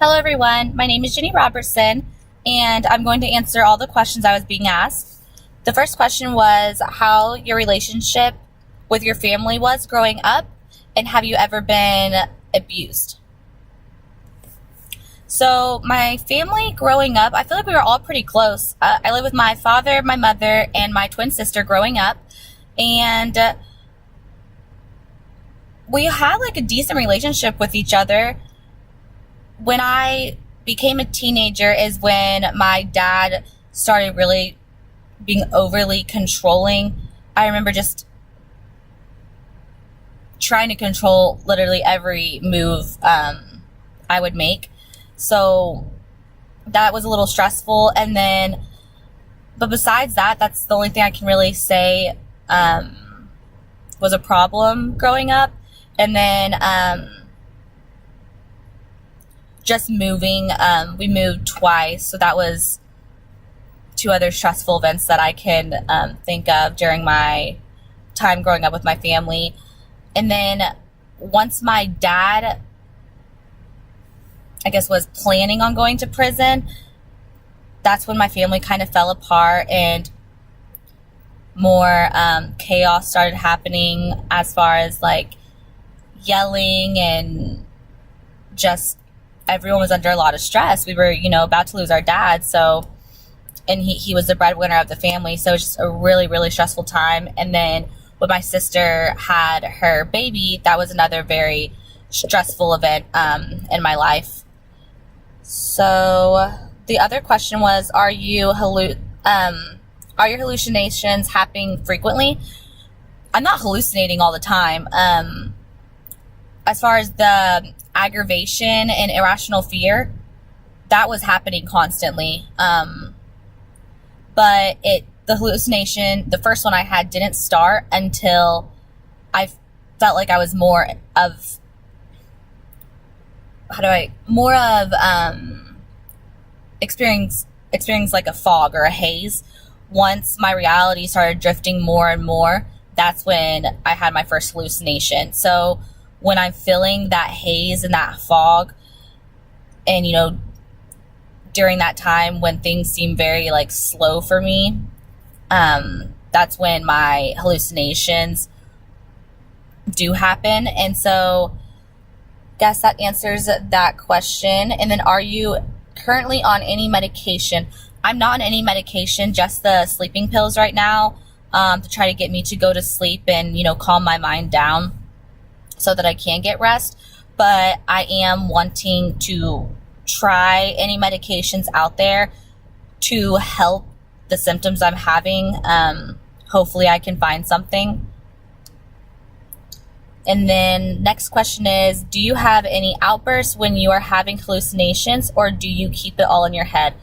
Hello everyone, my name is Jenny Robertson and I'm going to answer all the questions I was being asked. The first question was how your relationship with your family was growing up and have you ever been abused? So my family growing up, I feel like we were all pretty close. I lived with my father, my mother, and my twin sister growing up, and we had like a decent relationship with each other. When I became a teenager is when my dad started really being overly controlling. I remember just trying to control literally every move I would make. So that was a little stressful. And then, but besides that, that's the only thing I can really say was a problem growing up. And then just moving, we moved twice, so that was two other stressful events that I can think of during my time growing up with my family. And then once my dad, I guess, was planning on going to prison, that's when my family kind of fell apart and more chaos started happening as far as like yelling and just everyone was under a lot of stress. We were, about to lose our dad. So, and he was the breadwinner of the family. So it was just a really, really stressful time. And then when my sister had her baby, that was another very stressful event in my life. So the other question was, are your hallucinations happening frequently? I'm not hallucinating all the time. As far as the aggravation and irrational fear, that was happening constantly. But the hallucination, the first one I had, didn't start until I felt like I was more of experience like a fog or a haze. Once my reality started drifting more and more, that's when I had my first hallucination. So when I'm feeling that haze and that fog, and during that time when things seem very like slow for me, that's when my hallucinations do happen. And so guess that answers that question. And then, are you currently on any medication? I'm not on any medication, just the sleeping pills right now, to try to get me to go to sleep and calm my mind down so that I can get rest. But I am wanting to try any medications out there to help the symptoms I'm having. Hopefully I can find something. And then next question is, do you have any outbursts when you are having hallucinations, or do you keep it all in your head?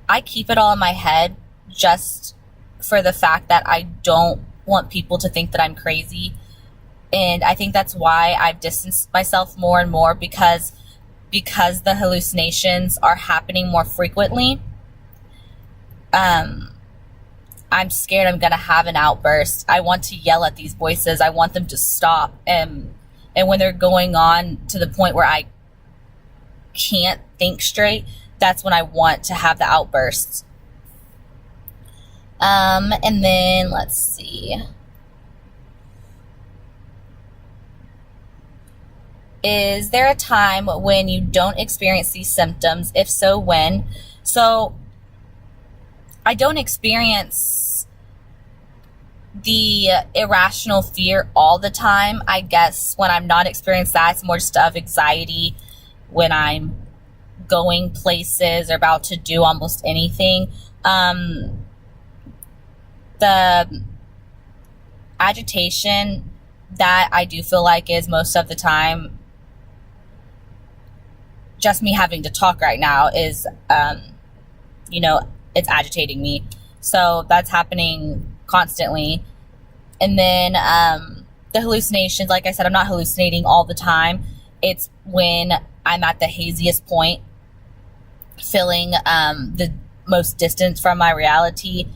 I keep it all in my head just for the fact that I don't want people to think that I'm crazy. And I think that's why I've distanced myself more and more, because the hallucinations are happening more frequently. I'm scared I'm going to have an outburst. I want to yell at these voices. I want them to stop. And when they're going on to the point where I can't think straight, that's when I want to have the outbursts. And then let's see. Is there a time when you don't experience these symptoms? If so, when? So I don't experience the irrational fear all the time. I guess when I'm not experiencing that, it's more just of anxiety when I'm going places or about to do almost anything. The agitation that I do feel like is most of the time just me having to talk right now is, it's agitating me. So that's happening constantly. And then the hallucinations, like I said, I'm not hallucinating all the time. It's when I'm at the haziest point, feeling the most distance from my reality.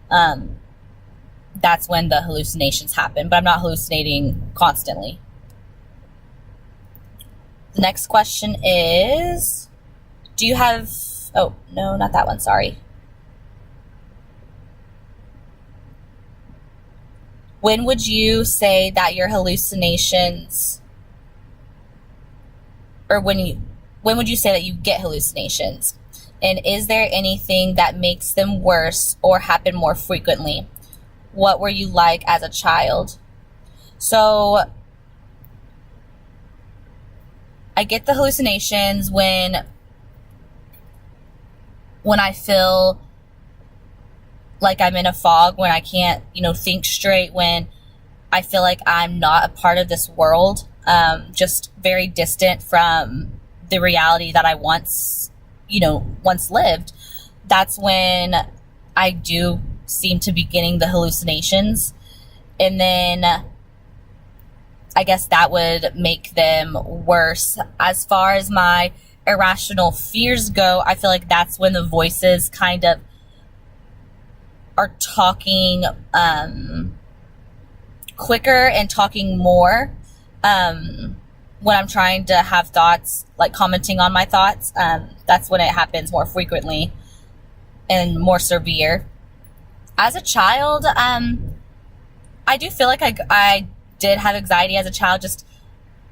That's when the hallucinations happen. But I'm not hallucinating constantly. The next question is, do you have, oh, no, not that one, sorry. When would you say that your hallucinations, or when would you say that you get hallucinations? And is there anything that makes them worse or happen more frequently? What were you like as a child? So I get the hallucinations when I feel like I'm in a fog, when I can't, think straight, when I feel like I'm not a part of this world, just very distant from the reality that I once lived. That's when I do seem to be getting the hallucinations. And then I guess that would make them worse. As far as my irrational fears go, I feel like that's when the voices kind of are talking quicker and talking more. When I'm trying to have thoughts, like commenting on my thoughts, that's when it happens more frequently and more severe. As a child, I do feel like I did have anxiety as a child, just,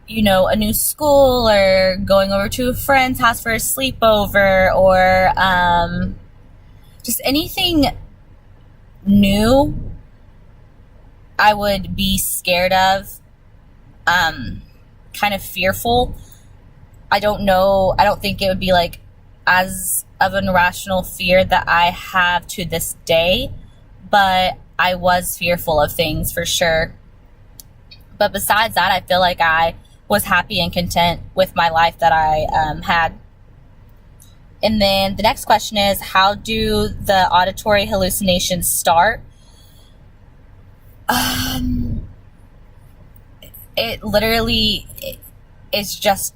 a new school or going over to a friend's house for a sleepover, or just anything new I would be scared of, kind of fearful. I don't think it would be like as of an irrational fear that I have to this day, but I was fearful of things for sure. But besides that, I feel like I was happy and content with my life that I had. And then the next question is, how do the auditory hallucinations start? It literally is just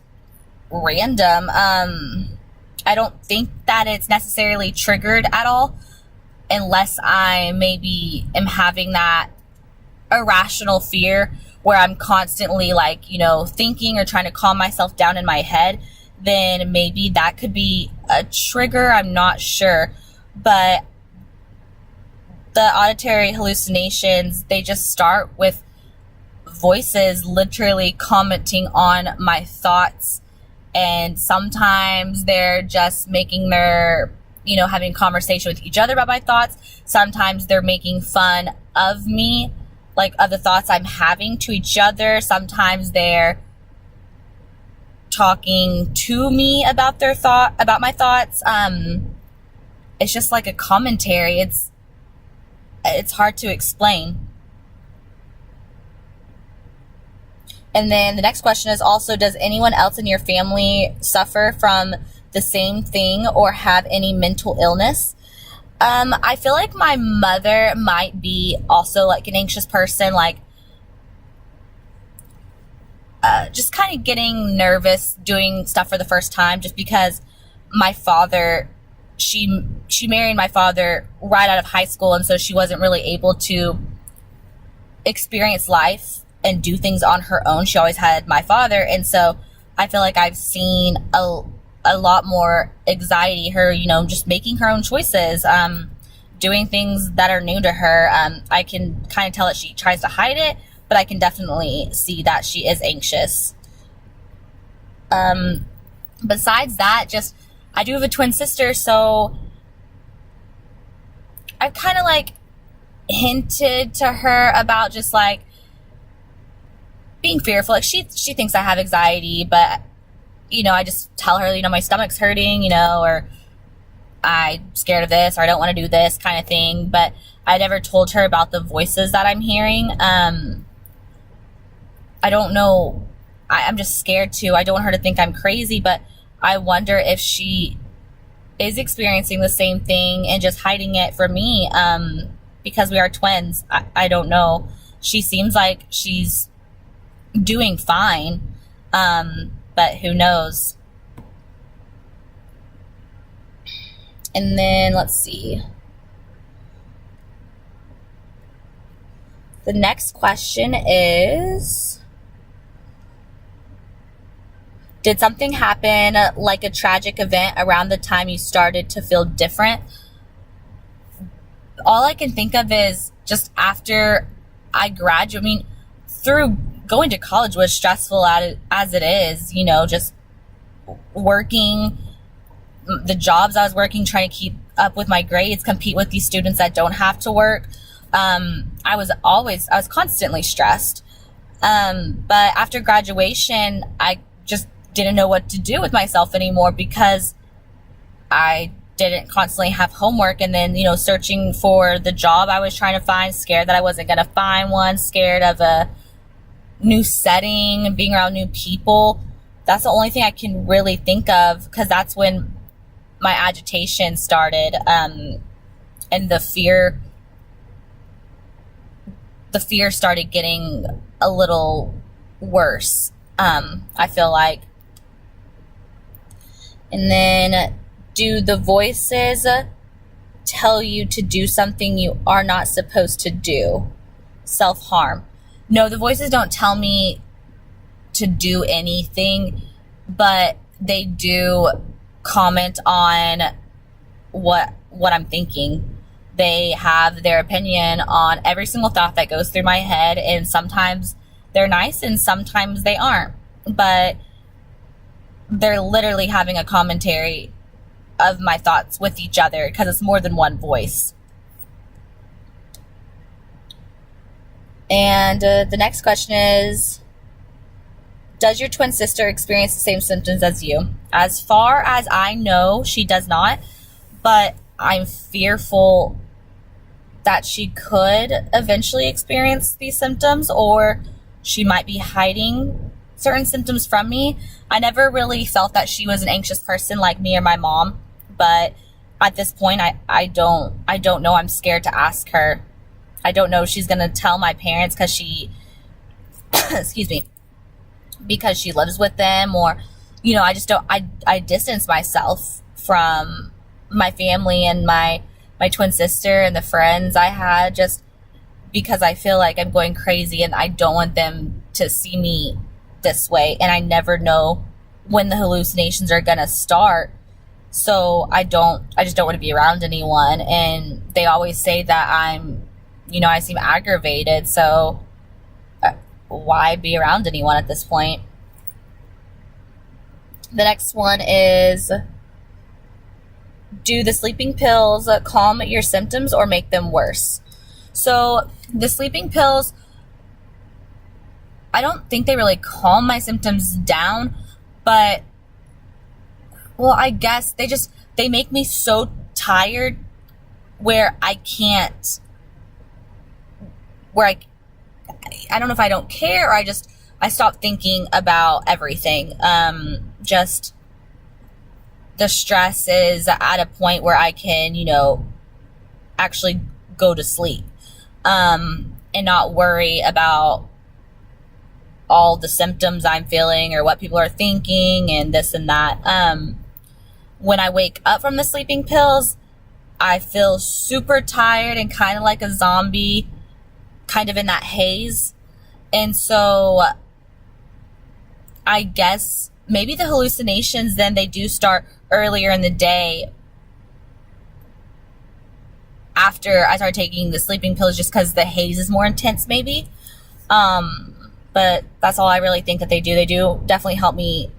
random. I don't think that it's necessarily triggered at all, unless I maybe am having that irrational fear where I'm constantly thinking or trying to calm myself down in my head. Then maybe that could be a trigger. I'm not sure. But the auditory hallucinations, they just start with voices literally commenting on my thoughts. And sometimes they're just making their, having conversation with each other about my thoughts. Sometimes they're making fun of me, like of the thoughts I'm having to each other. Sometimes they're talking to me about about my thoughts. It's just like a commentary. It's hard to explain. And then the next question is also, does anyone else in your family suffer from the same thing or have any mental illness? I feel like my mother might be also like an anxious person, just kind of getting nervous doing stuff for the first time, just because my father, she married my father right out of high school, and so she wasn't really able to experience life and do things on her own. She always had my father, and so I feel like I've seen a lot more anxiety, her, just making her own choices, doing things that are new to her. I can kind of tell that she tries to hide it, but I can definitely see that she is anxious. Besides that, just, I do have a twin sister, so I've kind of hinted to her about just being fearful. She thinks I have anxiety, but I just tell her, my stomach's hurting, or I'm scared of this, or I don't want to do this kind of thing. But I never told her about the voices that I'm hearing. I don't know. I'm just scared too. I don't want her to think I'm crazy, but I wonder if she is experiencing the same thing and just hiding it from me, because we are twins. I don't know. She seems like she's doing fine, but who knows. And then let's see. The next question is, Did something happen, like a tragic event, around the time you started to feel different? All I can think of is just after I graduated. I mean, through going to college was stressful as it is, just working, the jobs I was working, trying to keep up with my grades, compete with these students that don't have to work. I was constantly stressed. But after graduation, I just didn't know what to do with myself anymore because I didn't constantly have homework. And then, searching for the job I was trying to find, scared that I wasn't going to find one, scared of a new setting, being around new people. That's the only thing I can really think of, because that's when my agitation started, and the fear started getting a little worse, I feel like. And then, do the voices tell you to do something you are not supposed to do? Self-harm. No, the voices don't tell me to do anything, but they do comment on what I'm thinking. They have their opinion on every single thought that goes through my head, and sometimes they're nice and sometimes they aren't. But they're literally having a commentary of my thoughts with each other, because it's more than one voice. And the next question is, does your twin sister experience the same symptoms as you? As far as I know, she does not, but I'm fearful that she could eventually experience these symptoms, or she might be hiding certain symptoms from me. I never really felt that she was an anxious person like me or my mom, but at this point, I don't know. I'm scared to ask her. I don't know if she's going to tell my parents because she, excuse me, because she lives with them, or, I just don't, I distance myself from my family and my twin sister and the friends I had, just because I feel like I'm going crazy and I don't want them to see me this way. And I never know when the hallucinations are going to start. So I just don't want to be around anyone. And they always say that I seem aggravated. So why be around anyone at this point? The next one is, do the sleeping pills calm your symptoms or make them worse? So the sleeping pills, I don't think they really calm my symptoms down, but, well, I guess they make me so tired where I don't know if I don't care, or I stop thinking about everything. Just the stress is at a point where I can, actually go to sleep, and not worry about all the symptoms I'm feeling or what people are thinking and this and that. When I wake up from the sleeping pills, I feel super tired and kind of like a zombie, kind of in that haze. And so I guess maybe the hallucinations, then they do start earlier in the day after I start taking the sleeping pills, just because the haze is more intense maybe. But that's all I really think that they do. They do definitely help me,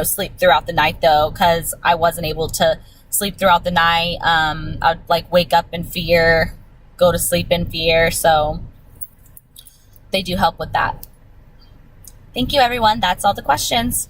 sleep throughout the night, though, because I wasn't able to sleep throughout the night. I'd wake up in fear, go to sleep in fear. So they do help with that. Thank you, everyone. That's all the questions.